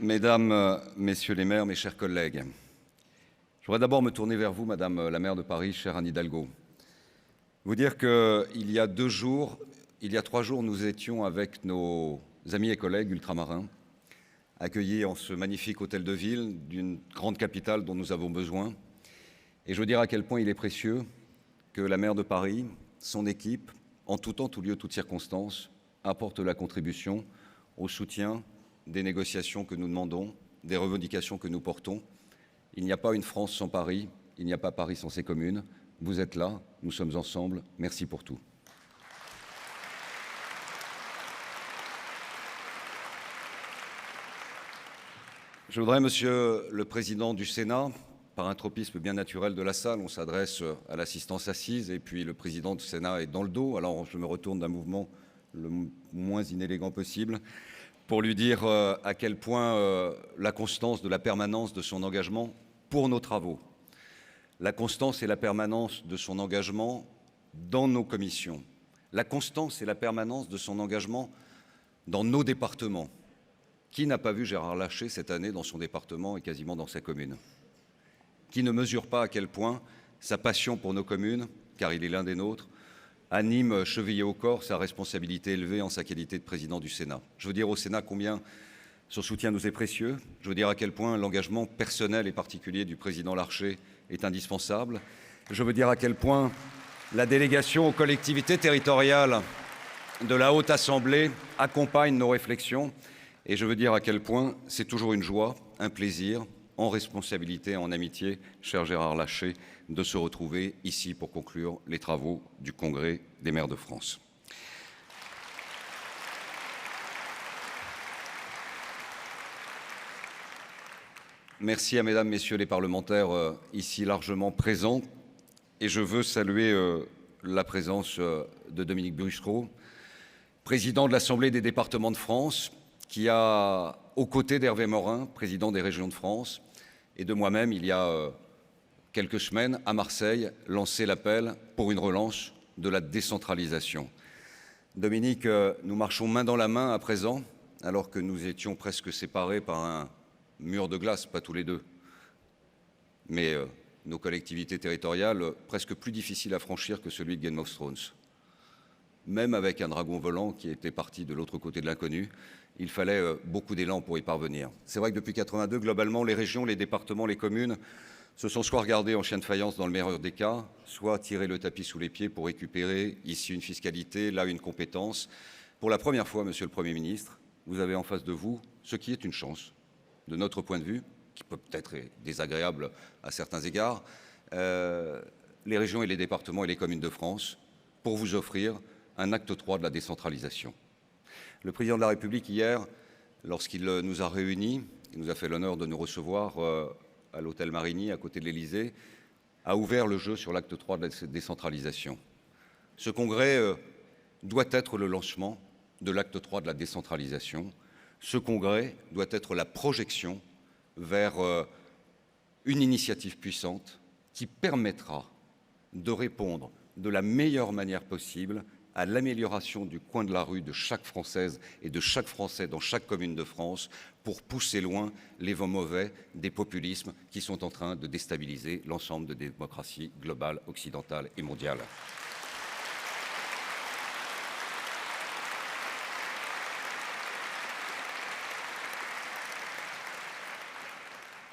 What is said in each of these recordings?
Mesdames, Messieurs les maires, mes chers collègues, je voudrais d'abord me tourner vers vous, Madame la maire de Paris, chère Anne Hidalgo. Vous dire qu'il y a 3 jours, nous étions avec nos amis et collègues ultramarins, accueillis en ce magnifique hôtel de ville d'une grande capitale dont nous avons besoin. Et je veux dire à quel point il est précieux que la maire de Paris, son équipe, en tout temps, tout lieu, toutes circonstances, apporte la contribution au soutien des négociations que nous demandons, des revendications que nous portons. Il n'y a pas une France sans Paris, il n'y a pas Paris sans ses communes. Vous êtes là, nous sommes ensemble. Merci pour tout. Je voudrais, Monsieur le Président du Sénat, par un tropisme bien naturel de la salle, on s'adresse à l'assistance assise et puis le Président du Sénat est dans le dos, alors je me retourne d'un mouvement le moins inélégant possible, pour lui dire à quel point la constance de la permanence de son engagement pour nos travaux, la constance et la permanence de son engagement dans nos commissions, la constance et la permanence de son engagement dans nos départements. Qui n'a pas vu Gérard Larcher cette année dans son département et quasiment dans sa commune? Qui ne mesure pas à quel point sa passion pour nos communes, car il est l'un des nôtres, anime chevillé au corps sa responsabilité élevée en sa qualité de président du Sénat. Je veux dire au Sénat combien son soutien nous est précieux. Je veux dire à quel point l'engagement personnel et particulier du président Larcher est indispensable. Je veux dire à quel point la délégation aux collectivités territoriales de la Haute Assemblée accompagne nos réflexions. Et je veux dire à quel point c'est toujours une joie, un plaisir, en responsabilité, en amitié, cher Gérard Larcher, de se retrouver ici pour conclure les travaux du Congrès des maires de France. Merci à Mesdames, Messieurs les parlementaires ici largement présents. Et je veux saluer la présence de Dominique Bussereau, président de l'Assemblée des départements de France, qui a, aux côtés d'Hervé Morin, président des régions de France, et de moi-même, il y a quelques semaines, à Marseille, lancé l'appel pour une relance de la décentralisation. Dominique, nous marchons main dans la main à présent, alors que nous étions presque séparés par un mur de glace, pas tous les deux, mais nos collectivités territoriales presque plus difficiles à franchir que celui de Game of Thrones. Même avec un dragon volant qui était parti de l'autre côté de l'inconnu, il fallait beaucoup d'élan pour y parvenir. C'est vrai que depuis 82, globalement, les régions, les départements, les communes se sont soit regardés en chien de faïence dans le meilleur des cas, soit tiré le tapis sous les pieds pour récupérer ici une fiscalité, là une compétence. Pour la première fois, Monsieur le Premier ministre, vous avez en face de vous ce qui est une chance, de notre point de vue, qui peut peut-être être désagréable à certains égards, les régions et les départements et les communes de France, pour vous offrir un acte 3 de la décentralisation. Le président de la République, hier, lorsqu'il nous a réunis, il nous a fait l'honneur de nous recevoir à l'hôtel Marigny, à côté de l'Élysée, a ouvert le jeu sur l'acte 3 de la décentralisation. Ce congrès doit être le lancement de l'acte 3 de la décentralisation. Ce congrès doit être la projection vers une initiative puissante qui permettra de répondre de la meilleure manière possible à l'amélioration du coin de la rue de chaque Française et de chaque Français dans chaque commune de France pour pousser loin les vents mauvais des populismes qui sont en train de déstabiliser l'ensemble de démocraties globales, occidentales et mondiales.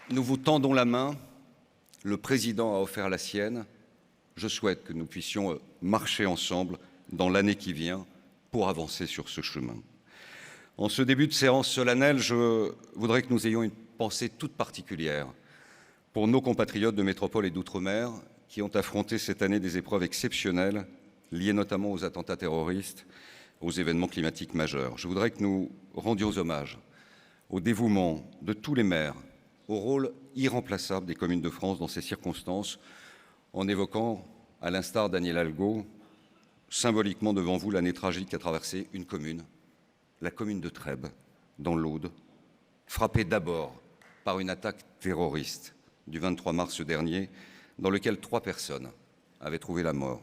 Nous vous tendons la main, le président a offert la sienne. Je souhaite que nous puissions marcher ensemble dans l'année qui vient pour avancer sur ce chemin. En ce début de séance solennelle, je voudrais que nous ayons une pensée toute particulière pour nos compatriotes de métropole et d'outre-mer qui ont affronté cette année des épreuves exceptionnelles liées notamment aux attentats terroristes, aux événements climatiques majeurs. Je voudrais que nous rendions hommage au dévouement de tous les maires, au rôle irremplaçable des communes de France dans ces circonstances, en évoquant, à l'instar d'Anne Hidalgo, symboliquement devant vous l'année tragique qu'a traversée une commune, la commune de Trèbes, dans l'Aude, frappée d'abord par une attaque terroriste du 23 mars dernier, dans lequel 3 personnes avaient trouvé la mort,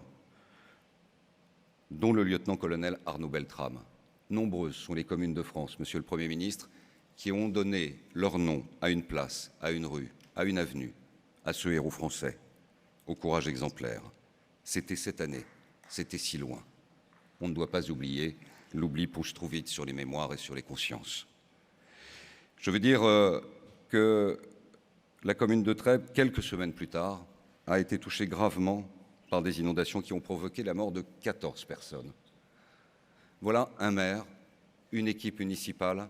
dont le lieutenant-colonel Arnaud Beltrame. Nombreuses sont les communes de France, Monsieur le Premier ministre, qui ont donné leur nom à une place, à une rue, à une avenue, à ce héros français, au courage exemplaire. C'était cette année, c'était si loin. On ne doit pas oublier, l'oubli pousse trop vite sur les mémoires et sur les consciences. Je veux dire que la commune de Trèbes, quelques semaines plus tard, a été touchée gravement par des inondations qui ont provoqué la mort de 14 personnes. Voilà un maire, une équipe municipale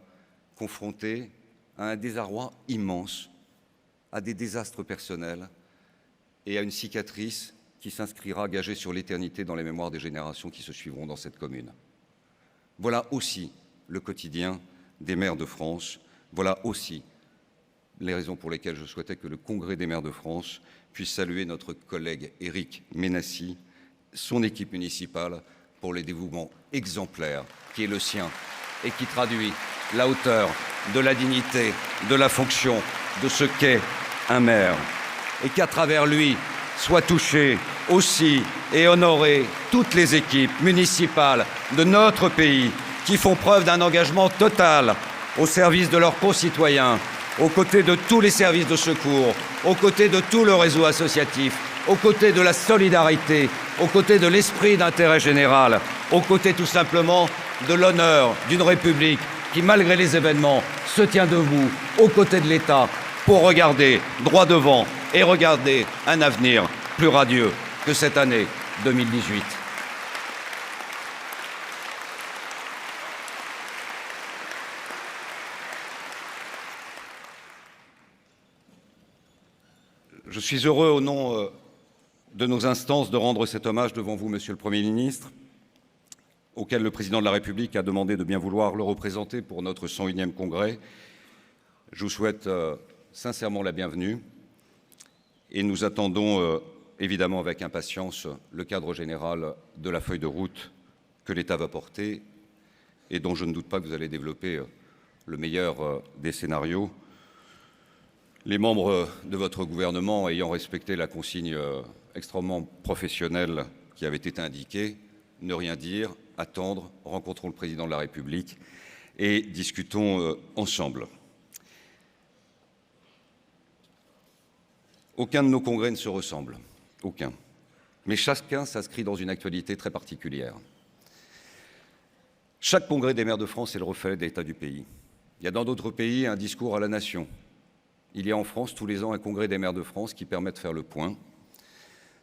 confrontée à un désarroi immense, à des désastres personnels et à une cicatrice qui s'inscrira gagée sur l'éternité dans les mémoires des générations qui se suivront dans cette commune. Voilà aussi le quotidien des maires de France. Voilà aussi les raisons pour lesquelles je souhaitais que le Congrès des maires de France puisse saluer notre collègue Éric Ménassi, son équipe municipale, pour le dévouement exemplaire qui est le sien et qui traduit la hauteur de la dignité, de la fonction, de ce qu'est un maire. Et qu'à travers lui soient touchées aussi et honorées toutes les équipes municipales de notre pays qui font preuve d'un engagement total au service de leurs concitoyens, aux côtés de tous les services de secours, aux côtés de tout le réseau associatif, aux côtés de la solidarité, aux côtés de l'esprit d'intérêt général, aux côtés tout simplement de l'honneur d'une République qui, malgré les événements, se tient debout aux côtés de l'État pour regarder droit devant et regarder un avenir plus radieux que cette année 2018. Je suis heureux, au nom de nos instances, de rendre cet hommage devant vous, Monsieur le Premier ministre, auquel le Président de la République a demandé de bien vouloir le représenter pour notre 101e congrès. Je vous souhaite sincèrement la bienvenue et nous attendons évidemment avec impatience le cadre général de la feuille de route que l'État va porter et dont je ne doute pas que vous allez développer le meilleur des scénarios. Les membres de votre gouvernement ayant respecté la consigne extrêmement professionnelle qui avait été indiquée, ne rien dire, attendre, rencontrons le Président de la République et discutons ensemble. Aucun de nos congrès ne se ressemble, aucun. Mais chacun s'inscrit dans une actualité très particulière. Chaque congrès des maires de France est le reflet de l'état du pays. Il y a dans d'autres pays un discours à la nation. Il y a en France tous les ans un congrès des maires de France qui permet de faire le point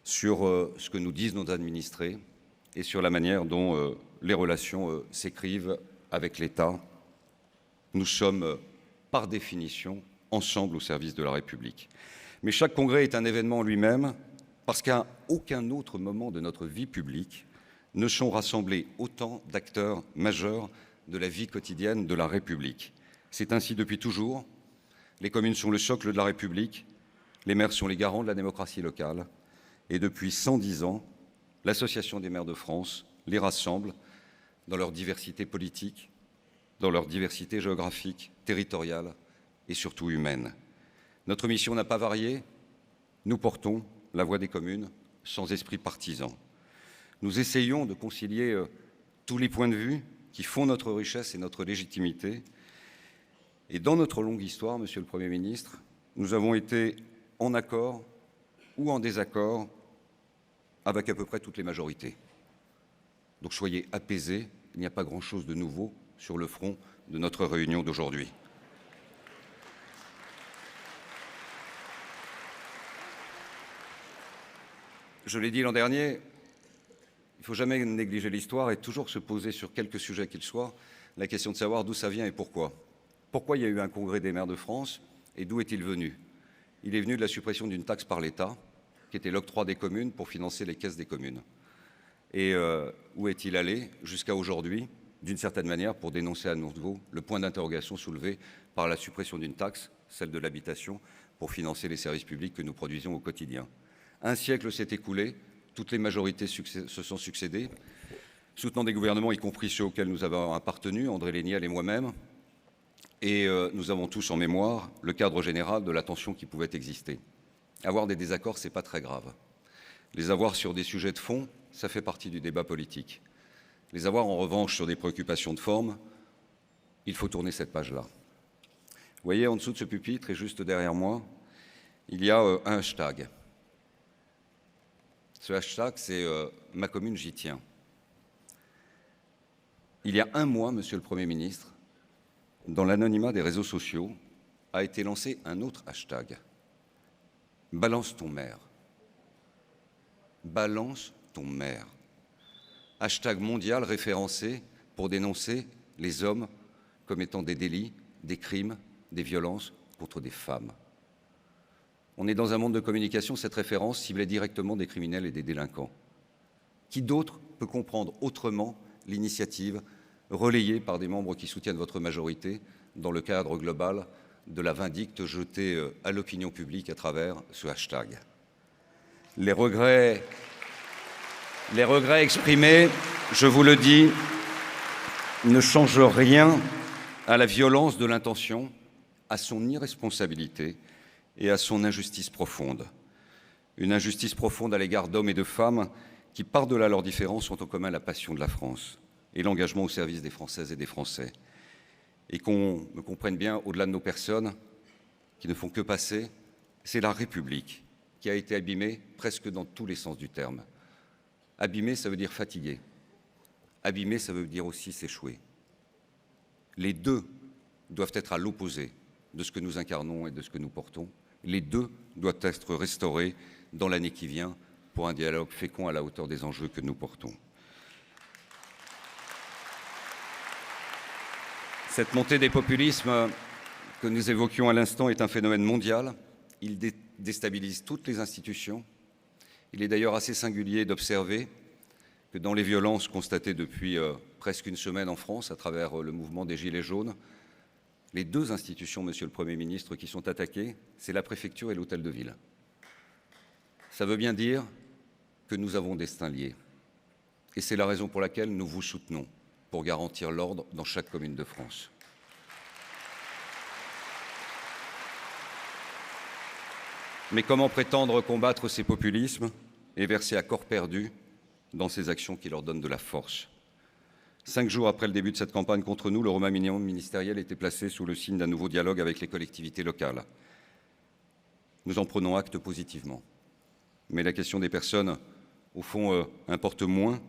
sur ce que nous disent nos administrés et sur la manière dont les relations s'écrivent avec l'État. Nous sommes, par définition, ensemble au service de la République. Mais chaque congrès est un événement en lui-même parce qu'à aucun autre moment de notre vie publique ne sont rassemblés autant d'acteurs majeurs de la vie quotidienne de la République. C'est ainsi depuis toujours. Les communes sont le socle de la République, les maires sont les garants de la démocratie locale. Et depuis 110 ans, l'Association des maires de France les rassemble dans leur diversité politique, dans leur diversité géographique, territoriale et surtout humaine. Notre mission n'a pas varié. Nous portons la voix des communes sans esprit partisan. Nous essayons de concilier tous les points de vue qui font notre richesse et notre légitimité. Et dans notre longue histoire, Monsieur le Premier ministre, nous avons été en accord ou en désaccord avec à peu près toutes les majorités. Donc soyez apaisés, il n'y a pas grand-chose de nouveau sur le front de notre réunion d'aujourd'hui. Je l'ai dit l'an dernier, il ne faut jamais négliger l'histoire et toujours se poser sur quelque sujet qu'il soit la question de savoir d'où ça vient et pourquoi. Pourquoi il y a eu un congrès des maires de France et d'où est-il venu? Il est venu de la suppression d'une taxe par l'État, qui était l'octroi des communes pour financer les caisses des communes. Et où est-il allé jusqu'à aujourd'hui, d'une certaine manière, pour dénoncer à nouveau le point d'interrogation soulevé par la suppression d'une taxe, celle de l'habitation, pour financer les services publics que nous produisons au quotidien. Un siècle s'est écoulé, toutes les majorités se sont succédées, soutenant des gouvernements, y compris ceux auxquels nous avons appartenu, André Léniel et moi-même, et nous avons tous en mémoire le cadre général de la tension qui pouvait exister. Avoir des désaccords, ce n'est pas très grave. Les avoir sur des sujets de fond, ça fait partie du débat politique. Les avoir en revanche sur des préoccupations de forme, il faut tourner cette page-là. Vous voyez, en dessous de ce pupitre et juste derrière moi, il y a un hashtag. Ce hashtag, c'est Ma commune, j'y tiens. Il y a un mois, Monsieur le Premier ministre, dans l'anonymat des réseaux sociaux, a été lancé un autre hashtag. Balance ton maire. Balance ton maire. Hashtag mondial référencé pour dénoncer les hommes comme étant des délits, des crimes, des violences contre des femmes. On est dans un monde de communication, cette référence ciblait directement des criminels et des délinquants. Qui d'autre peut comprendre autrement l'initiative relayée par des membres qui soutiennent votre majorité dans le cadre global de la vindicte jetée à l'opinion publique à travers ce hashtag. Les regrets exprimés, je vous le dis, ne changent rien à la violence de l'intention, à son irresponsabilité et à son injustice profonde. Une injustice profonde à l'égard d'hommes et de femmes qui, par-delà leurs différences, ont en commun la passion de la France et l'engagement au service des Françaises et des Français. Et qu'on me comprenne bien, au-delà de nos personnes, qui ne font que passer, c'est la République qui a été abîmée presque dans tous les sens du terme. Abîmée, ça veut dire fatigué. Abîmée, ça veut dire aussi s'échouer. Les deux doivent être à l'opposé de ce que nous incarnons et de ce que nous portons. Les deux doivent être restaurés dans l'année qui vient pour un dialogue fécond à la hauteur des enjeux que nous portons. Cette montée des populismes que nous évoquions à l'instant est un phénomène mondial. Il déstabilise toutes les institutions. Il est d'ailleurs assez singulier d'observer que dans les violences constatées depuis presque une semaine en France à travers le mouvement des Gilets jaunes, les deux institutions, Monsieur le Premier ministre, qui sont attaquées, c'est la préfecture et l'hôtel de ville. Ça veut bien dire que nous avons destin liés. Et c'est la raison pour laquelle nous vous soutenons pour garantir l'ordre dans chaque commune de France. Mais comment prétendre combattre ces populismes et verser à corps perdu dans ces actions qui leur donnent de la force? 5 jours après le début de cette campagne contre nous, le remaniement ministériel était placé sous le signe d'un nouveau dialogue avec les collectivités locales. Nous en prenons acte positivement. Mais la question des personnes, au fond, importe moins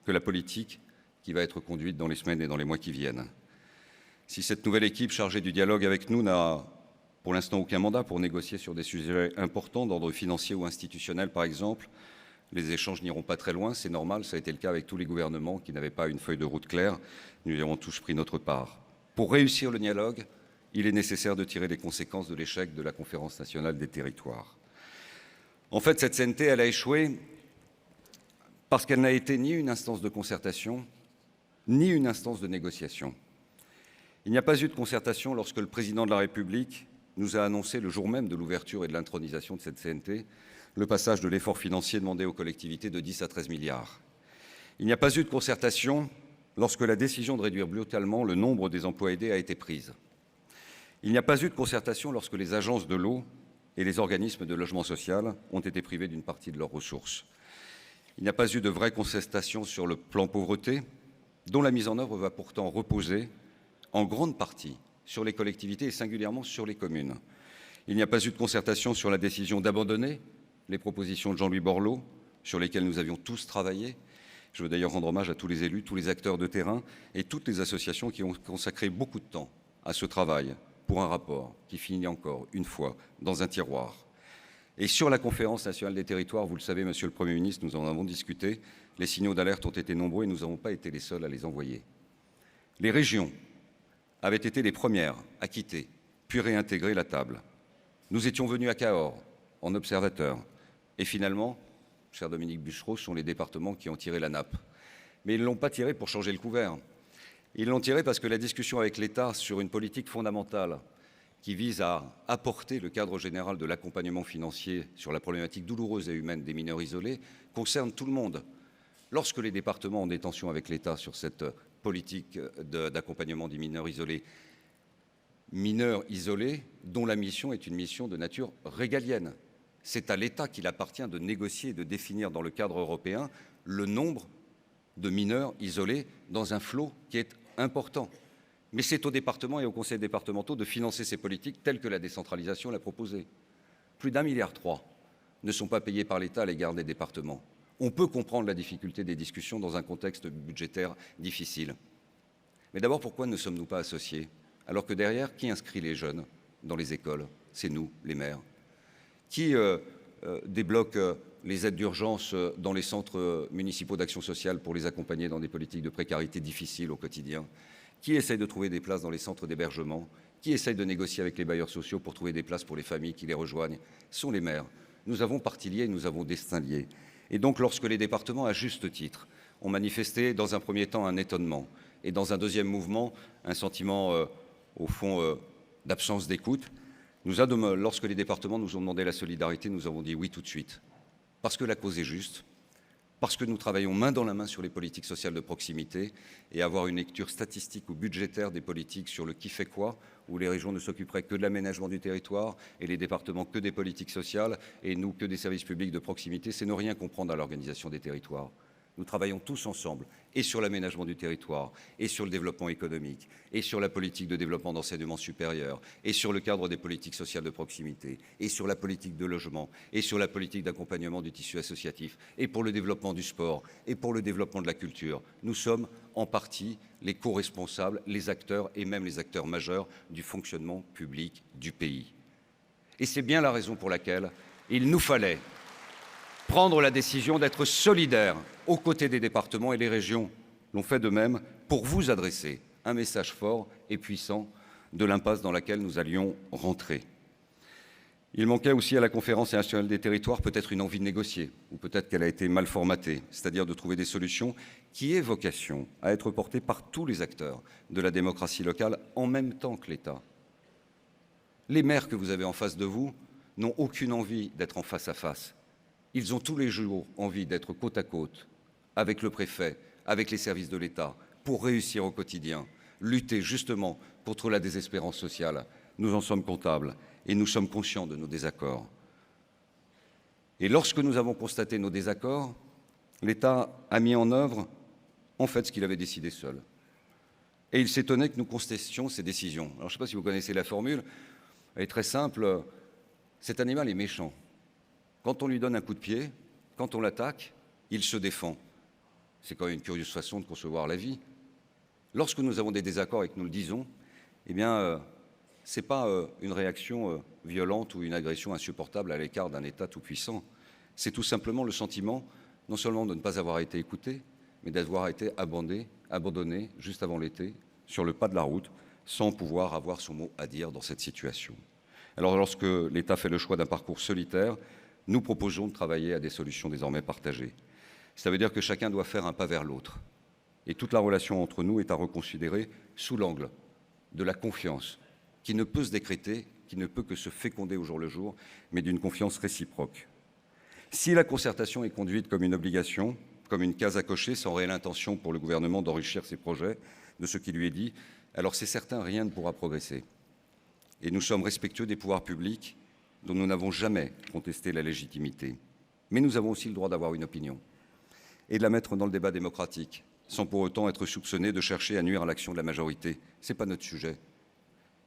que la politique qui va être conduite dans les semaines et dans les mois qui viennent. Si cette nouvelle équipe chargée du dialogue avec nous n'a pour l'instant aucun mandat pour négocier sur des sujets importants d'ordre financier ou institutionnel, par exemple, les échanges n'iront pas très loin, c'est normal, ça a été le cas avec tous les gouvernements qui n'avaient pas une feuille de route claire. Nous y avons tous pris notre part. Pour réussir le dialogue, il est nécessaire de tirer les conséquences de l'échec de la Conférence nationale des territoires. En fait, cette CNT, elle a échoué parce qu'elle n'a été ni une instance de concertation, ni une instance de négociation. Il n'y a pas eu de concertation lorsque le président de la République nous a annoncé, le jour même de l'ouverture et de l'intronisation de cette CNT, le passage de l'effort financier demandé aux collectivités de 10 à 13 milliards. Il n'y a pas eu de concertation lorsque la décision de réduire brutalement le nombre des emplois aidés a été prise. Il n'y a pas eu de concertation lorsque les agences de l'eau et les organismes de logement social ont été privés d'une partie de leurs ressources. Il n'y a pas eu de vraie concertation sur le plan pauvreté, dont la mise en œuvre va pourtant reposer en grande partie sur les collectivités et singulièrement sur les communes. Il n'y a pas eu de concertation sur la décision d'abandonner les propositions de Jean-Louis Borloo, sur lesquelles nous avions tous travaillé. Je veux d'ailleurs rendre hommage à tous les élus, tous les acteurs de terrain et toutes les associations qui ont consacré beaucoup de temps à ce travail pour un rapport qui finit encore une fois dans un tiroir. Et sur la Conférence nationale des territoires, vous le savez, Monsieur le Premier ministre, nous en avons discuté, les signaux d'alerte ont été nombreux et nous n'avons pas été les seuls à les envoyer. Les régions avaient été les premières à quitter, puis réintégrer la table. Nous étions venus à Cahors, en observateur. Et finalement, cher Dominique Bussereau, ce sont les départements qui ont tiré la nappe. Mais ils ne l'ont pas tiré pour changer le couvert. Ils l'ont tiré parce que la discussion avec l'État sur une politique fondamentale qui vise à apporter le cadre général de l'accompagnement financier sur la problématique douloureuse et humaine des mineurs isolés concerne tout le monde. Lorsque les départements ont des tensions avec l'État sur cette politique d'accompagnement des mineurs isolés dont la mission est une mission de nature régalienne. C'est à l'État qu'il appartient de négocier et de définir dans le cadre européen le nombre de mineurs isolés dans un flot qui est important. Mais c'est aux départements et aux conseils départementaux de financer ces politiques telles que la décentralisation l'a proposé. Plus d'1,3 milliard ne sont pas payés par l'État à l'égard des départements. On peut comprendre la difficulté des discussions dans un contexte budgétaire difficile. Mais d'abord, pourquoi ne sommes-nous pas associés? Alors que derrière, qui inscrit les jeunes dans les écoles? C'est nous, les maires. Qui débloque les aides d'urgence dans les centres municipaux d'action sociale pour les accompagner dans des politiques de précarité difficiles au quotidien? Qui essaye de trouver des places dans les centres d'hébergement? Qui essaye de négocier avec les bailleurs sociaux pour trouver des places pour les familles qui les rejoignent? Ce sont les maires. Nous avons partie liée, nous avons destin lié. Et donc, lorsque les départements, à juste titre, ont manifesté dans un premier temps un étonnement et dans un deuxième mouvement un sentiment, au fond, d'absence d'écoute, lorsque les départements nous ont demandé la solidarité, nous avons dit oui tout de suite. Parce que la cause est juste, parce que nous travaillons main dans la main sur les politiques sociales de proximité et avoir une lecture statistique ou budgétaire des politiques sur le qui fait quoi, où les régions ne s'occuperaient que de l'aménagement du territoire et les départements que des politiques sociales et nous que des services publics de proximité, c'est ne rien comprendre à l'organisation des territoires. Nous travaillons tous ensemble, et sur l'aménagement du territoire, et sur le développement économique, et sur la politique de développement d'enseignement supérieur, et sur le cadre des politiques sociales de proximité, et sur la politique de logement, et sur la politique d'accompagnement du tissu associatif, et pour le développement du sport, et pour le développement de la culture. Nous sommes en partie les co-responsables, les acteurs, et même les acteurs majeurs du fonctionnement public du pays. Et c'est bien la raison pour laquelle il nous fallait prendre la décision d'être solidaires aux côtés des départements, et les régions l'ont fait de même, pour vous adresser un message fort et puissant de l'impasse dans laquelle nous allions rentrer. Il manquait aussi à la conférence nationale des territoires peut-être une envie de négocier, ou peut-être qu'elle a été mal formatée, c'est-à-dire de trouver des solutions qui aient vocation à être portées par tous les acteurs de la démocratie locale en même temps que l'État. Les maires que vous avez en face de vous n'ont aucune envie d'être en face à face. Ils ont tous les jours envie d'être côte à côte avec le préfet, avec les services de l'État, pour réussir au quotidien, lutter justement contre la désespérance sociale. Nous en sommes comptables et nous sommes conscients de nos désaccords. Et lorsque nous avons constaté nos désaccords, l'État a mis en œuvre, en fait, ce qu'il avait décidé seul. Et il s'étonnait que nous contestions ces décisions. Alors, je ne sais pas si vous connaissez la formule, elle est très simple. Cet animal est méchant. Quand on lui donne un coup de pied, quand on l'attaque, il se défend. C'est quand même une curieuse façon de concevoir la vie. Lorsque nous avons des désaccords et que nous le disons, eh bien, ce n'est pas une réaction violente ou une agression insupportable à l'écart d'un État tout-puissant. C'est tout simplement le sentiment, non seulement de ne pas avoir été écouté, mais d'avoir été abandonné juste avant l'été, sur le pas de la route, sans pouvoir avoir son mot à dire dans cette situation. Alors, lorsque l'État fait le choix d'un parcours solitaire, nous proposons de travailler à des solutions désormais partagées. Ça veut dire que chacun doit faire un pas vers l'autre. Et toute la relation entre nous est à reconsidérer sous l'angle de la confiance, qui ne peut se décréter, qui ne peut que se féconder au jour le jour, mais d'une confiance réciproque. Si la concertation est conduite comme une obligation, comme une case à cocher, sans réelle intention pour le gouvernement d'enrichir ses projets de ce qui lui est dit, alors c'est certain, rien ne pourra progresser. Et nous sommes respectueux des pouvoirs publics, dont nous n'avons jamais contesté la légitimité. Mais nous avons aussi le droit d'avoir une opinion et de la mettre dans le débat démocratique, sans pour autant être soupçonnés de chercher à nuire à l'action de la majorité. Ce n'est pas notre sujet.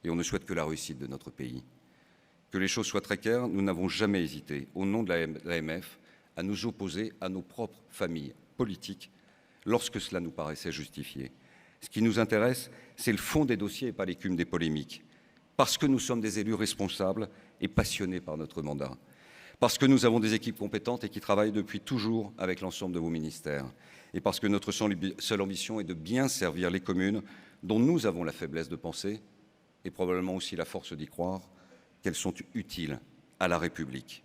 Et on ne souhaite que la réussite de notre pays. Que les choses soient très claires, nous n'avons jamais hésité, au nom de l'AMF, à nous opposer à nos propres familles politiques lorsque cela nous paraissait justifié. Ce qui nous intéresse, c'est le fond des dossiers et pas l'écume des polémiques. Parce que nous sommes des élus responsables et passionnés par notre mandat. Parce que nous avons des équipes compétentes et qui travaillent depuis toujours avec l'ensemble de vos ministères. Et parce que notre seule ambition est de bien servir les communes dont nous avons la faiblesse de penser et probablement aussi la force d'y croire qu'elles sont utiles à la République.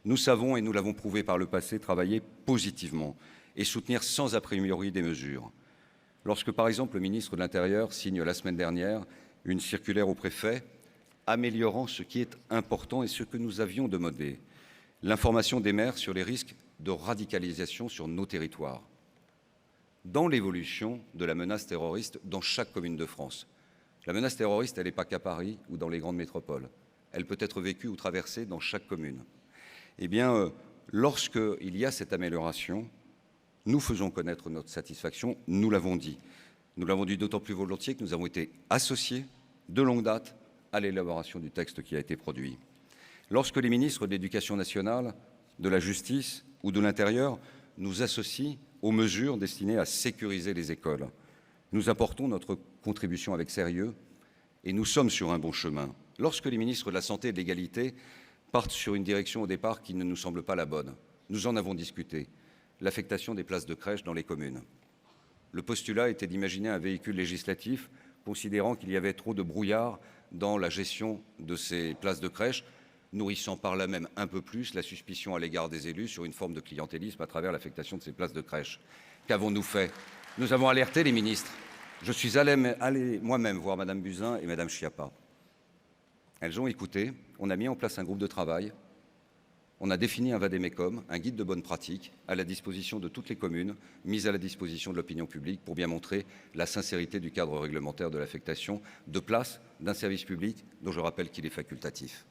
Nous savons, et nous l'avons prouvé par le passé, travailler positivement et soutenir sans a priori des mesures. Lorsque, par exemple, le ministre de l'Intérieur signe la semaine dernière une circulaire au préfet améliorant ce qui est important et ce que nous avions demandé, l'information des maires sur les risques de radicalisation sur nos territoires, dans l'évolution de la menace terroriste dans chaque commune de France. La menace terroriste, elle n'est pas qu'à Paris ou dans les grandes métropoles. Elle peut être vécue ou traversée dans chaque commune. Eh bien, lorsqu'il y a cette amélioration, nous faisons connaître notre satisfaction, nous l'avons dit. Nous l'avons dit d'autant plus volontiers que nous avons été associés de longue date à l'élaboration du texte qui a été produit. Lorsque les ministres de l'Éducation nationale, de la Justice ou de l'Intérieur nous associent aux mesures destinées à sécuriser les écoles, nous apportons notre contribution avec sérieux et nous sommes sur un bon chemin. Lorsque les ministres de la Santé et de l'Égalité partent sur une direction au départ qui ne nous semble pas la bonne, nous en avons discuté, l'affectation des places de crèche dans les communes. Le postulat était d'imaginer un véhicule législatif considérant qu'il y avait trop de brouillard dans la gestion de ces places de crèche, nourrissant par là même un peu plus la suspicion à l'égard des élus sur une forme de clientélisme à travers l'affectation de ces places de crèche. Qu'avons-nous fait? Nous avons alerté les ministres. Je suis allé moi-même voir Mme Buzyn et Mme Schiappa. Elles ont écouté, on a mis en place un groupe de travail, on a défini un vade-mecum, un guide de bonne pratique à la disposition de toutes les communes, mis à la disposition de l'opinion publique pour bien montrer la sincérité du cadre réglementaire de l'affectation de places d'un service public dont je rappelle qu'il est facultatif.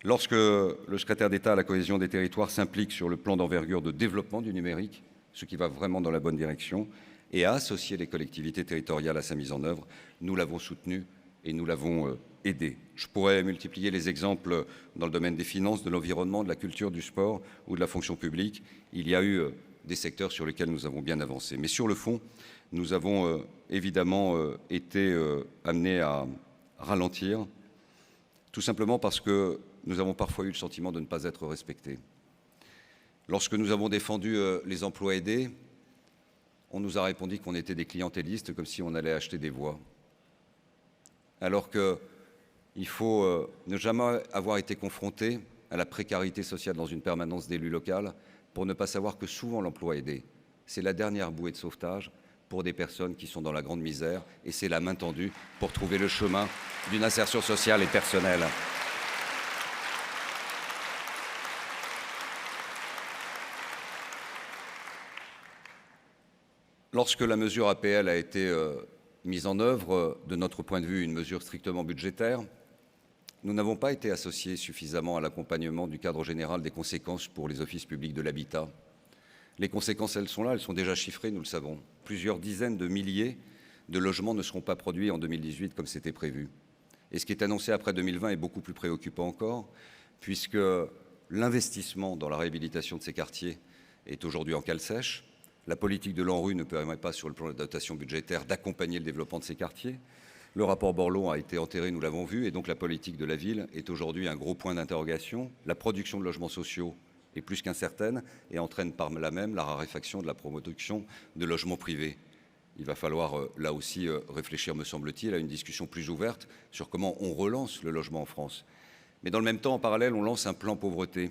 Lorsque le secrétaire d'État à la cohésion des territoires s'implique sur le plan d'envergure de développement du numérique, ce qui va vraiment dans la bonne direction, et a associé les collectivités territoriales à sa mise en œuvre, nous l'avons soutenu et nous l'avons aidé. Je pourrais multiplier les exemples dans le domaine des finances, de l'environnement, de la culture, du sport ou de la fonction publique. Il y a eu des secteurs sur lesquels nous avons bien avancé. Mais sur le fond, nous avons évidemment été amenés à ralentir, tout simplement parce que nous avons parfois eu le sentiment de ne pas être respectés. Lorsque nous avons défendu les emplois aidés, on nous a répondu qu'on était des clientélistes, comme si on allait acheter des voix. Alors qu'il faut ne jamais avoir été confronté à la précarité sociale dans une permanence d'élu local pour ne pas savoir que souvent l'emploi aidé, c'est la dernière bouée de sauvetage pour des personnes qui sont dans la grande misère et c'est la main tendue pour trouver le chemin d'une insertion sociale et personnelle. Lorsque la mesure APL a été mise en œuvre, de notre point de vue, une mesure strictement budgétaire, nous n'avons pas été associés suffisamment à l'accompagnement du cadre général des conséquences pour les offices publics de l'habitat. Les conséquences, elles sont là, elles sont déjà chiffrées, nous le savons. Plusieurs dizaines de milliers de logements ne seront pas produits en 2018 comme c'était prévu. Et ce qui est annoncé après 2020 est beaucoup plus préoccupant encore, puisque l'investissement dans la réhabilitation de ces quartiers est aujourd'hui en cale sèche. La politique de l'ANRU ne permet pas, sur le plan de la dotation budgétaire, d'accompagner le développement de ces quartiers. Le rapport Borloo a été enterré, nous l'avons vu, et donc la politique de la ville est aujourd'hui un gros point d'interrogation. La production de logements sociaux est plus qu'incertaine et entraîne par là même la raréfaction de la production de logements privés. Il va falloir là aussi réfléchir, me semble-t-il, à une discussion plus ouverte sur comment on relance le logement en France. Mais dans le même temps, en parallèle, on lance un plan pauvreté.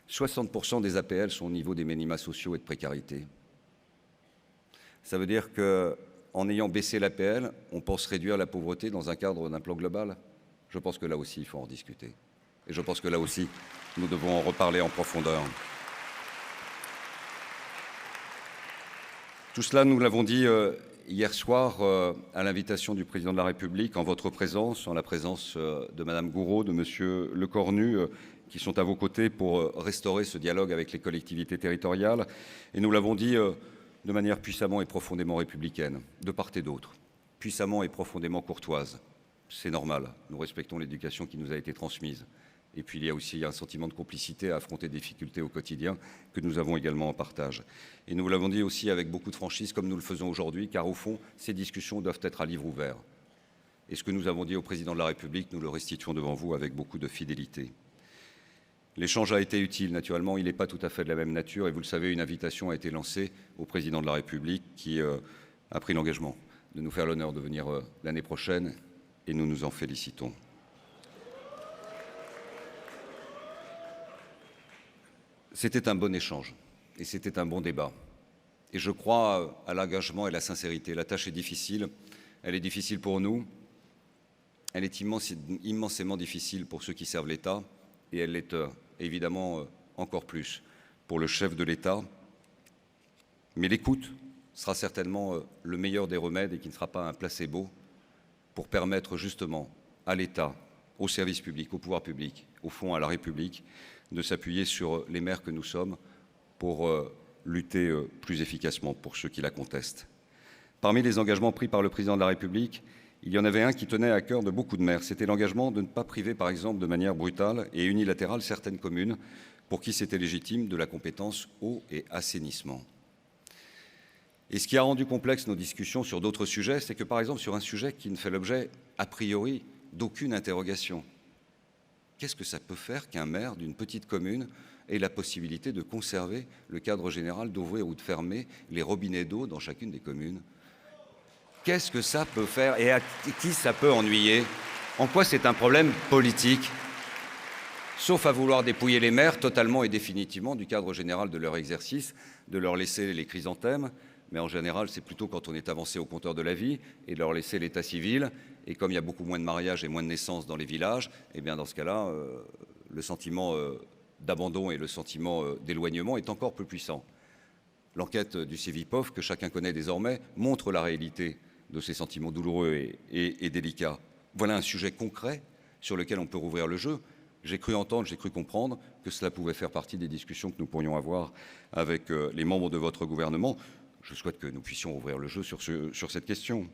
60% des APL sont au niveau des minima sociaux et de précarité. Ça veut dire qu'en ayant baissé l'APL, on pense réduire la pauvreté dans un cadre d'un plan global. Je pense que là aussi, il faut en discuter. Et je pense que là aussi, nous devons en reparler en profondeur. Tout cela, nous l'avons dit hier soir à l'invitation du Président de la République, en votre présence, en la présence de Madame Gourault, de Monsieur Lecornu, qui sont à vos côtés pour restaurer ce dialogue avec les collectivités territoriales. Et nous l'avons dit de manière puissamment et profondément républicaine, de part et d'autre, puissamment et profondément courtoise. C'est normal, nous respectons l'éducation qui nous a été transmise. Et puis il y a aussi un sentiment de complicité à affronter des difficultés au quotidien que nous avons également en partage. Et nous l'avons dit aussi avec beaucoup de franchise, comme nous le faisons aujourd'hui, car au fond, ces discussions doivent être à livre ouvert. Et ce que nous avons dit au Président de la République, nous le restituons devant vous avec beaucoup de fidélité. L'échange a été utile, naturellement, il n'est pas tout à fait de la même nature, et vous le savez, une invitation a été lancée au Président de la République qui a pris l'engagement de nous faire l'honneur de venir l'année prochaine, et nous nous en félicitons. C'était un bon échange, et c'était un bon débat. Et je crois à l'engagement et à la sincérité. La tâche est difficile, elle est difficile pour nous, elle est immensément difficile pour ceux qui servent l'État, et elle l'est évidemment encore plus pour le chef de l'État. Mais l'écoute sera certainement le meilleur des remèdes et qui ne sera pas un placebo pour permettre justement à l'État, aux services publics, au pouvoir public, au fond à la République, de s'appuyer sur les maires que nous sommes pour lutter plus efficacement pour ceux qui la contestent. Parmi les engagements pris par le président de la République, il y en avait un qui tenait à cœur de beaucoup de maires. C'était l'engagement de ne pas priver, par exemple, de manière brutale et unilatérale certaines communes pour qui c'était légitime de la compétence eau et assainissement. Et ce qui a rendu complexe nos discussions sur d'autres sujets, c'est que, par exemple, sur un sujet qui ne fait l'objet, a priori, d'aucune interrogation, qu'est-ce que ça peut faire qu'un maire d'une petite commune ait la possibilité de conserver le cadre général d'ouvrir ou de fermer les robinets d'eau dans chacune des communes? Qu'est-ce que ça peut faire et à qui ça peut ennuyer? En quoi c'est un problème politique? Sauf à vouloir dépouiller les maires totalement et définitivement du cadre général de leur exercice, de leur laisser les chrysanthèmes, mais en général c'est plutôt quand on est avancé au compteur de la vie, et de leur laisser l'état civil, et comme il y a beaucoup moins de mariages et moins de naissances dans les villages, eh bien dans ce cas-là, le sentiment d'abandon et le sentiment d'éloignement est encore plus puissant. L'enquête du Cevipof, que chacun connaît désormais, montre la réalité de ces sentiments douloureux et délicats. Voilà un sujet concret sur lequel on peut rouvrir le jeu. J'ai cru entendre, j'ai cru comprendre que cela pouvait faire partie des discussions que nous pourrions avoir avec les membres de votre gouvernement. Je souhaite que nous puissions ouvrir le jeu sur cette question.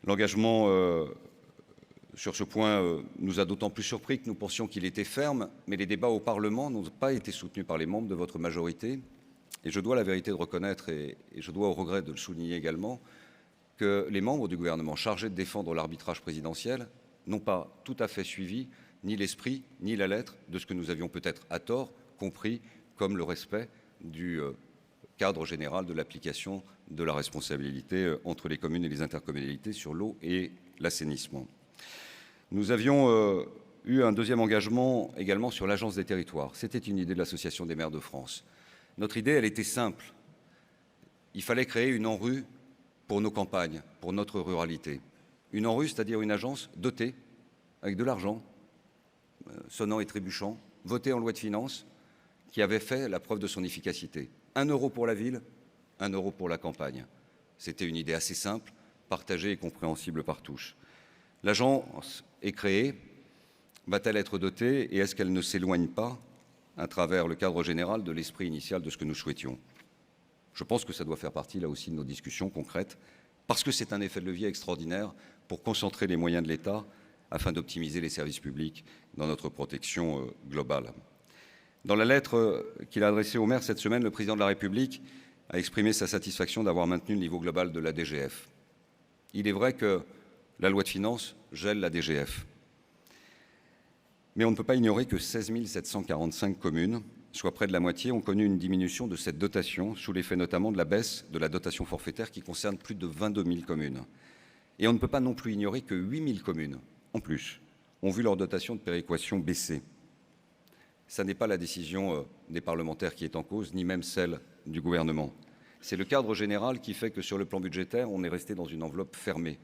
L'engagement sur ce point nous a d'autant plus surpris que nous pensions qu'il était ferme, mais les débats au Parlement n'ont pas été soutenus par les membres de votre majorité. Et je dois la vérité de reconnaître, et je dois au regret de le souligner également, que les membres du gouvernement chargés de défendre l'arbitrage présidentiel n'ont pas tout à fait suivi ni l'esprit ni la lettre de ce que nous avions peut-être à tort compris comme le respect du cadre général de l'application de la responsabilité entre les communes et les intercommunalités sur l'eau et l'assainissement. Nous avions eu un deuxième engagement également sur l'Agence des territoires. C'était une idée de l'Association des maires de France. Notre idée, elle était simple. Il fallait créer une ANRU pour nos campagnes, pour notre ruralité. Une ANRU, c'est-à-dire une agence dotée avec de l'argent, sonnant et trébuchant, votée en loi de finances, qui avait fait la preuve de son efficacité. 1 euro pour la ville, 1 euro pour la campagne. C'était une idée assez simple, partagée et compréhensible par tous. L'agence est créée, va-t-elle être dotée et est-ce qu'elle ne s'éloigne pas à travers le cadre général de l'esprit initial de ce que nous souhaitions? Je pense que ça doit faire partie là aussi de nos discussions concrètes, parce que c'est un effet de levier extraordinaire pour concentrer les moyens de l'État afin d'optimiser les services publics dans notre protection globale. Dans la lettre qu'il a adressée aux maires cette semaine, le président de la République a exprimé sa satisfaction d'avoir maintenu le niveau global de la DGF. Il est vrai que la loi de finances gèle la DGF. Mais on ne peut pas ignorer que 16 745 communes, soit près de la moitié, ont connu une diminution de cette dotation, sous l'effet notamment de la baisse de la dotation forfaitaire qui concerne plus de 22 000 communes. Et on ne peut pas non plus ignorer que 8 000 communes, en plus, ont vu leur dotation de péréquation baisser. Ce n'est pas la décision des parlementaires qui est en cause, ni même celle du gouvernement. C'est le cadre général qui fait que sur le plan budgétaire, on est resté dans une enveloppe fermée.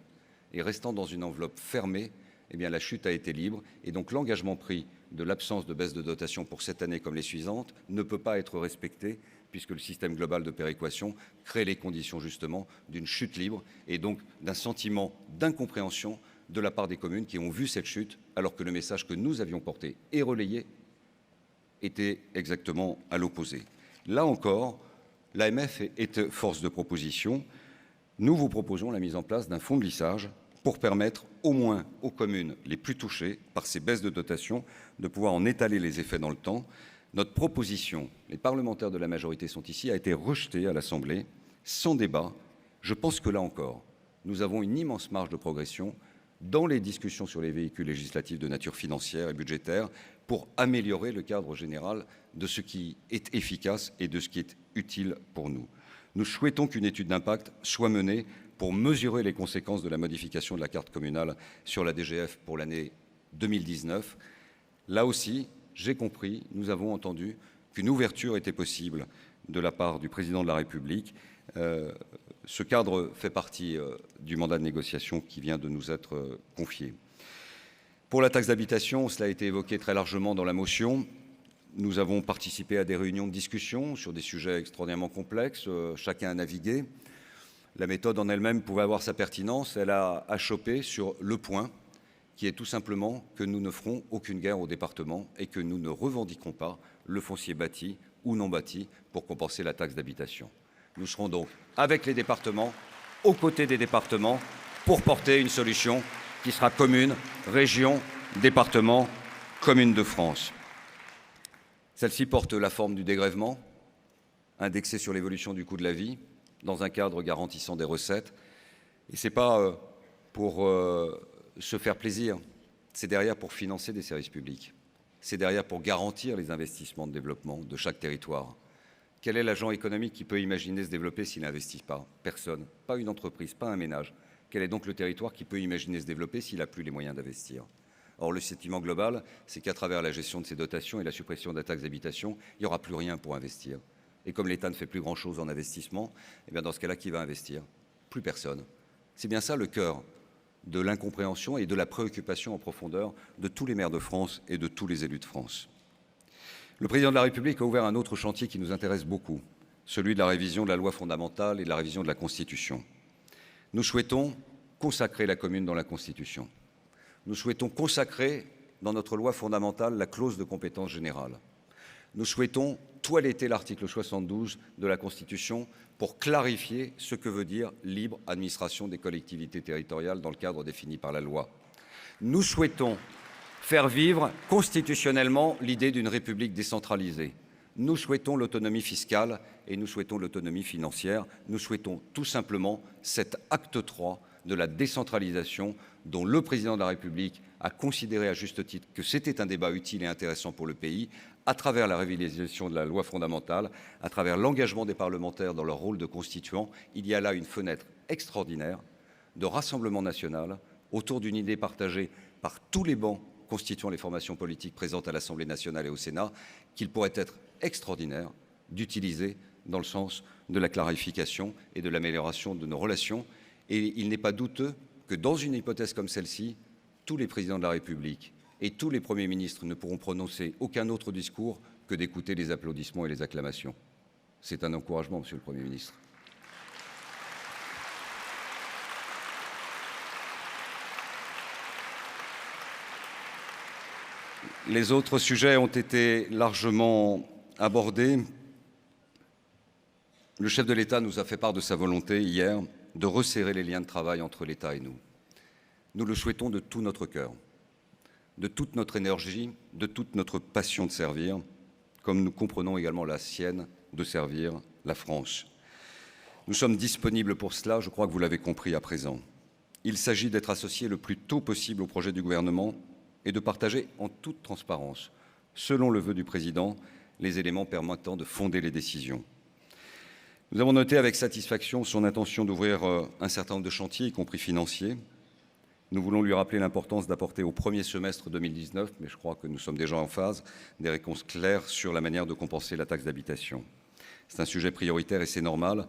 Et restant dans une enveloppe fermée, eh bien, la chute a été libre et donc l'engagement pris de l'absence de baisse de dotation pour cette année comme les suivantes ne peut pas être respecté puisque le système global de péréquation crée les conditions justement d'une chute libre et donc d'un sentiment d'incompréhension de la part des communes qui ont vu cette chute alors que le message que nous avions porté et relayé était exactement à l'opposé. Là encore, l'AMF est force de proposition. Nous vous proposons la mise en place d'un fonds de lissage pour permettre au moins aux communes les plus touchées par ces baisses de dotation de pouvoir en étaler les effets dans le temps. Notre proposition, les parlementaires de la majorité sont ici, a été rejetée à l'Assemblée sans débat. Je pense que là encore, nous avons une immense marge de progression dans les discussions sur les véhicules législatifs de nature financière et budgétaire pour améliorer le cadre général de ce qui est efficace et de ce qui est utile pour nous. Nous souhaitons qu'une étude d'impact soit menée pour mesurer les conséquences de la modification de la carte communale sur la DGF pour l'année 2019. Là aussi, j'ai compris, nous avons entendu qu'une ouverture était possible de la part du président de la République. Ce cadre fait partie du mandat de négociation qui vient de nous être confié. Pour la taxe d'habitation, cela a été évoqué très largement dans la motion. Nous avons participé à des réunions de discussion sur des sujets extraordinairement complexes. Chacun a navigué. La méthode en elle-même pouvait avoir sa pertinence. Elle a achoppé sur le point qui est tout simplement que nous ne ferons aucune guerre au département et que nous ne revendiquerons pas le foncier bâti ou non bâti pour compenser la taxe d'habitation. Nous serons donc avec les départements, aux côtés des départements, pour porter une solution qui sera commune, région, département, commune de France. Celle-ci porte la forme du dégrèvement, indexé sur l'évolution du coût de la vie, dans un cadre garantissant des recettes. Et ce n'est pas pour se faire plaisir, c'est derrière pour financer des services publics. C'est derrière pour garantir les investissements de développement de chaque territoire. Quel est l'agent économique qui peut imaginer se développer s'il n'investit pas? Personne, pas une entreprise, pas un ménage. Quel est donc le territoire qui peut imaginer se développer s'il n'a plus les moyens d'investir? Or, le sentiment global, c'est qu'à travers la gestion de ces dotations et la suppression de la taxe d'habitation, il n'y aura plus rien pour investir. Et comme l'État ne fait plus grand-chose en investissement, eh bien dans ce cas-là, qui va investir? Plus personne. C'est bien ça le cœur de l'incompréhension et de la préoccupation en profondeur de tous les maires de France et de tous les élus de France. Le président de la République a ouvert un autre chantier qui nous intéresse beaucoup, celui de la révision de la loi fondamentale et de la révision de la Constitution. Nous souhaitons consacrer la commune dans la Constitution. Nous souhaitons consacrer dans notre loi fondamentale la clause de compétence générale. Nous souhaitons toiletter l'article 72 de la Constitution pour clarifier ce que veut dire libre administration des collectivités territoriales dans le cadre défini par la loi. Nous souhaitons faire vivre constitutionnellement l'idée d'une république décentralisée. Nous souhaitons l'autonomie fiscale et nous souhaitons l'autonomie financière. Nous souhaitons tout simplement cet acte 3 de la décentralisation dont le président de la République a considéré à juste titre que c'était un débat utile et intéressant pour le pays, à travers la révisation de la loi fondamentale, à travers l'engagement des parlementaires dans leur rôle de constituants. Il y a là une fenêtre extraordinaire de rassemblement national autour d'une idée partagée par tous les bancs constituant les formations politiques présentes à l'Assemblée nationale et au Sénat, qu'il pourrait être extraordinaire d'utiliser dans le sens de la clarification et de l'amélioration de nos relations. Et il n'est pas douteux que dans une hypothèse comme celle-ci, tous les présidents de la République et tous les premiers ministres ne pourront prononcer aucun autre discours que d'écouter les applaudissements et les acclamations. C'est un encouragement, Monsieur le Premier ministre. Les autres sujets ont été largement abordés. Le chef de l'État nous a fait part de sa volonté hier de resserrer les liens de travail entre l'État et nous. Nous le souhaitons de tout notre cœur, de toute notre énergie, de toute notre passion de servir, comme nous comprenons également la sienne de servir la France. Nous sommes disponibles pour cela, je crois que vous l'avez compris à présent. Il s'agit d'être associés le plus tôt possible au projet du gouvernement et de partager en toute transparence, selon le vœu du président, les éléments permettant de fonder les décisions. Nous avons noté avec satisfaction son intention d'ouvrir un certain nombre de chantiers, y compris financiers. Nous voulons lui rappeler l'importance d'apporter au premier semestre 2019, mais je crois que nous sommes déjà en phase, des réponses claires sur la manière de compenser la taxe d'habitation. C'est un sujet prioritaire et c'est normal.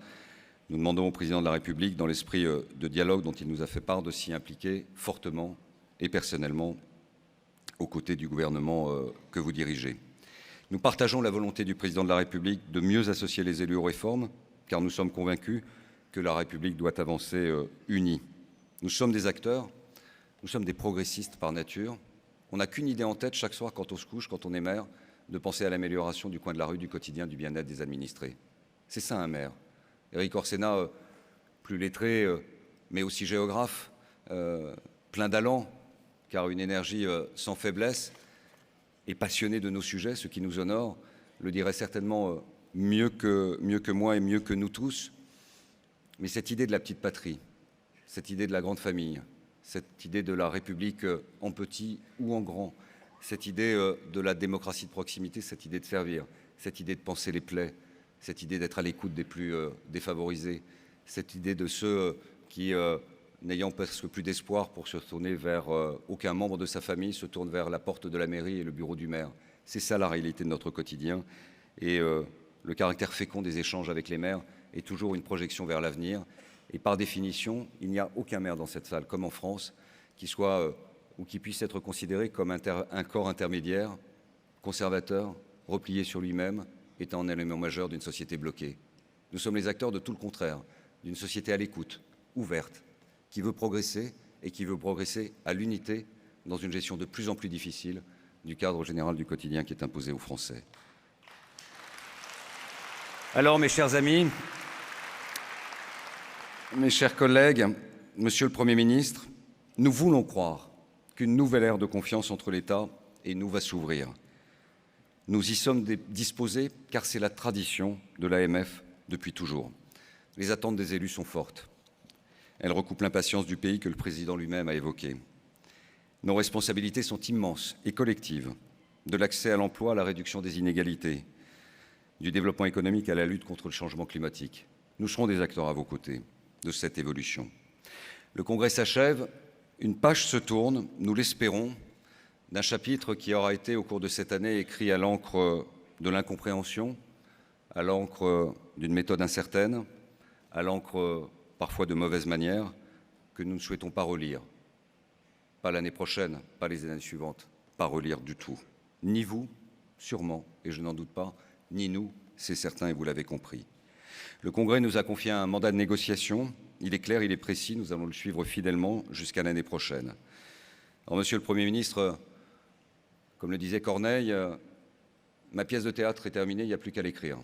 Nous demandons au président de la République, dans l'esprit de dialogue dont il nous a fait part, de s'y impliquer fortement et personnellement aux côtés du gouvernement que vous dirigez. Nous partageons la volonté du président de la République de mieux associer les élus aux réformes, car nous sommes convaincus que la République doit avancer unie. Nous sommes des acteurs, nous sommes des progressistes par nature. On n'a qu'une idée en tête chaque soir quand on se couche, quand on est maire, de penser à l'amélioration du coin de la rue, du quotidien, du bien-être des administrés. C'est ça un maire. Éric Orsena, plus lettré, mais aussi géographe, plein d'allant, car une énergie sans faiblesse, et passionné de nos sujets, ce qui nous honore, le dirait certainement mieux que moi et mieux que nous tous. Mais cette idée de la petite patrie, cette idée de la grande famille, cette idée de la République en petit ou en grand, cette idée de la démocratie de proximité, cette idée de servir, cette idée de penser les plaies, cette idée d'être à l'écoute des plus défavorisés, cette idée de ceux qui, n'ayant presque plus d'espoir pour se tourner vers aucun membre de sa famille, se tournent vers la porte de la mairie et le bureau du maire. C'est ça la réalité de notre quotidien. Et le caractère fécond des échanges avec les maires est toujours une projection vers l'avenir. Et par définition, il n'y a aucun maire dans cette salle, comme en France, qui soit ou qui puisse être considéré comme un corps intermédiaire, conservateur, replié sur lui-même, étant un élément majeur d'une société bloquée. Nous sommes les acteurs de tout le contraire, d'une société à l'écoute, ouverte, qui veut progresser et qui veut progresser à l'unité dans une gestion de plus en plus difficile du cadre général du quotidien qui est imposé aux Français. Alors, mes chers amis, mes chers collègues, Monsieur le Premier ministre, nous voulons croire qu'une nouvelle ère de confiance entre l'État et nous va s'ouvrir. Nous y sommes disposés car c'est la tradition de l'AMF depuis toujours. Les attentes des élus sont fortes. Elles recoupent l'impatience du pays que le président lui-même a évoquée. Nos responsabilités sont immenses et collectives, de l'accès à l'emploi à la réduction des inégalités, du développement économique à la lutte contre le changement climatique. Nous serons des acteurs à vos côtés de cette évolution. Le Congrès s'achève, une page se tourne, nous l'espérons, d'un chapitre qui aura été, au cours de cette année, écrit à l'encre de l'incompréhension, à l'encre d'une méthode incertaine, à l'encre parfois de mauvaise manière, que nous ne souhaitons pas relire. Pas l'année prochaine, pas les années suivantes, pas relire du tout. Ni vous, sûrement, et je n'en doute pas, ni nous, c'est certain, et vous l'avez compris. Le Congrès nous a confié un mandat de négociation. Il est clair, il est précis, nous allons le suivre fidèlement jusqu'à l'année prochaine. Alors, Monsieur le Premier ministre, comme le disait Corneille, ma pièce de théâtre est terminée, il n'y a plus qu'à l'écrire.